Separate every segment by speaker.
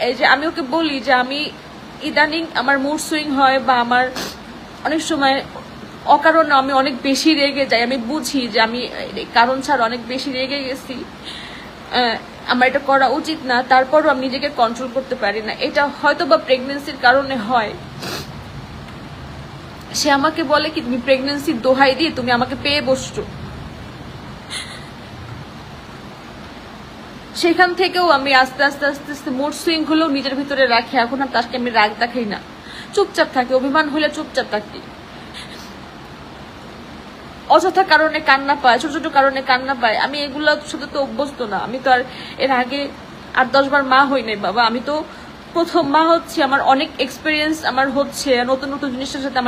Speaker 1: এই যে আমি ওকে বলি যে আমি ইদানিং আমার মুড সুইং হয় বা আমার অনেক সময় অকারণে আমি অনেক বেশি রেগে যাই, আমি বুঝি যে আমি কারণ ছাড়া অনেক বেশি রেগে গেছি, আমার এটা করা উচিত না, তারপরও আমি নিজেকে কন্ট্রোল করতে পারি না। এটা হয়তো বা প্রেগনেন্সির কারণে হয়। সে আমাকে বলে কি তুমি প্রেগনেন্সির দোহাই দিয়ে তুমি আমাকে পেয়ে বসছো। সেখান থেকেও আমি আস্তে আস্তে আস্তে আস্তে মুড সুইং হলেও নিজের ভিতরে রাখি। এখন আর তাকে আমি রাগ দেখাই না, চুপচাপ থাকি, অভিমান হলে চুপচাপ থাকি। অযথা কারণে কান্না পায়, ছোট ছোট কারণে কান্না পায়, আমি এগুলো সাথে তো অভ্যস্ত না। আমি তো আর এর আগে 8-10 বার মা হই নাই বাবা, আমি তো প্রথম মা হচ্ছি। আমার অনেক এক্সপিরিয়েন্স আমার হচ্ছে, নতুন নতুন জিনিসের সাথে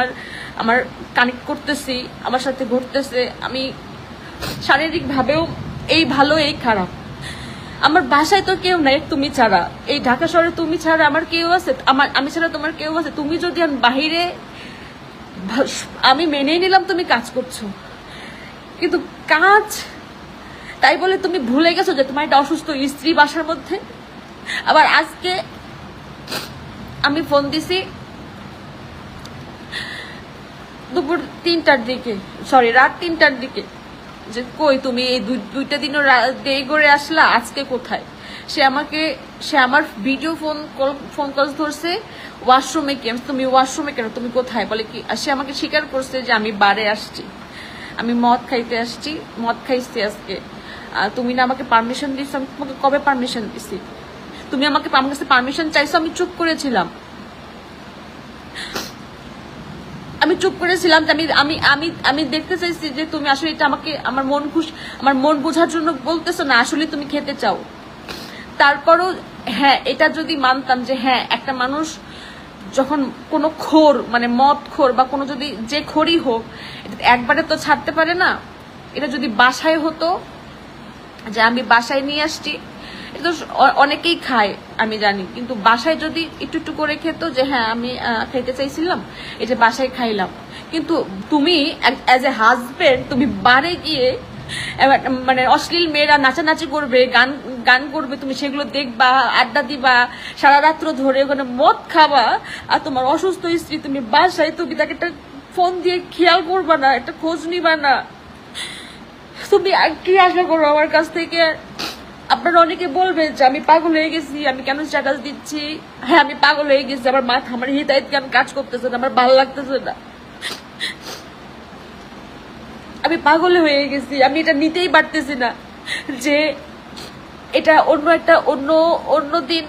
Speaker 1: আমার কানেক্ট করতেছি, আমার সাথে ঘটতেছে। আমি শারীরিক ভাবেও এই ভালো এই খারাপ। আমার বাসায় তো কেউ নাই তুমি ছাড়া, এই ঢাকা শহরে তুমি ছাড়া আমার কেউ আছে? আমি ছাড়া তোমার কেউ আছে? তুমি যদি বাহিরে, আমি মেনেই নিলাম তুমি কাজ করছো, কিন্তু কাজ তাই বলে তুমি ভুলে গেছো যে তোমার একটা অসুস্থ স্ত্রী বাসার মধ্যে। আবার আজকে আমি ফোন দিছি দুপুর 3টার দিকে, সরি রাত 3টার দিকে, যে কই তুমি এই দুইটা দিনও দেরি করে আসলা, আজকে কোথায়? সে আমার ভিডিও ফোন কল ধরছে ওয়াশরুমে। কি? তুমি ওয়াশরুমে কেন, তুমি কোথায়? বলে কি সে আমাকে স্বীকার করছে যে আমি বারে আসছি, আমি মদ খাইতে আসছি, মদ খাইছি আজকে। তুমি না আমাকে পারমিশন দিচ্ছ, আমি তোমাকে কবে পারমিশন দিছি? তুমি আমাকে আমার কাছে পারমিশন চাইছো, আমি চুপ করেছিলাম, আমি চুপ করেছিলাম। আমি আমি আমি আমি দেখতে চাইছি যে তুমি আসলে এটা আমাকে আমার মন বোঝার জন্য বলতেছো না, আসলে তুমি খেতে চাও। তারপরও হ্যাঁ, এটা যদি মানতাম যে হ্যাঁ একটা মানুষ যখন কোনো খোর মানে মদ খোর বা কোনো যদি যে খোরই হোক একবারে তো ছাড়তে পারে না। এটা যদি বাসায় হতো, যে আমি বাসায় নিয়ে আসছি, এটা অনেকেই খায় আমি জানি, কিন্তু বাসায় যদি একটু একটু করে খেত যে হ্যাঁ আমি খাইতে চাইছিলাম, এই যে বাসায় খাইলাম। কিন্তু তুমি অ্যাজ এ হাজবেন্ড তুমি বারে গিয়ে মানে অশ্লীল মেয়েরা নাচানাচি করবে, গান করবে, তুমি সেগুলো দেখবা, আড্ডা দিবা, সারা রাত্র ধরে ওখানে মদ খাবা। আর তোমার অসুস্থ স্ত্রী, তুমি বাসায় তুমি তাকে একটা ফোন দিয়ে খেয়াল করবা না, একটা খোঁজ নিবা না। তুমি কি আশা করো আমার কাছ থেকে? আপনারা অনেকে বলবেন যে আমি পাগল হয়ে গেছি, আমি কেন স্ট্যাটাস দিচ্ছি। হ্যাঁ আমি পাগল হয়ে গেছি, আমার মাথা, আমার হৃদয়ত কেন কাজ করতেছে না, আমার ভালো লাগতেছে না, আমি পাগল হয়ে গেছি। আমি এটা নিতেই পারতেছি না যে এটা অন্য দিন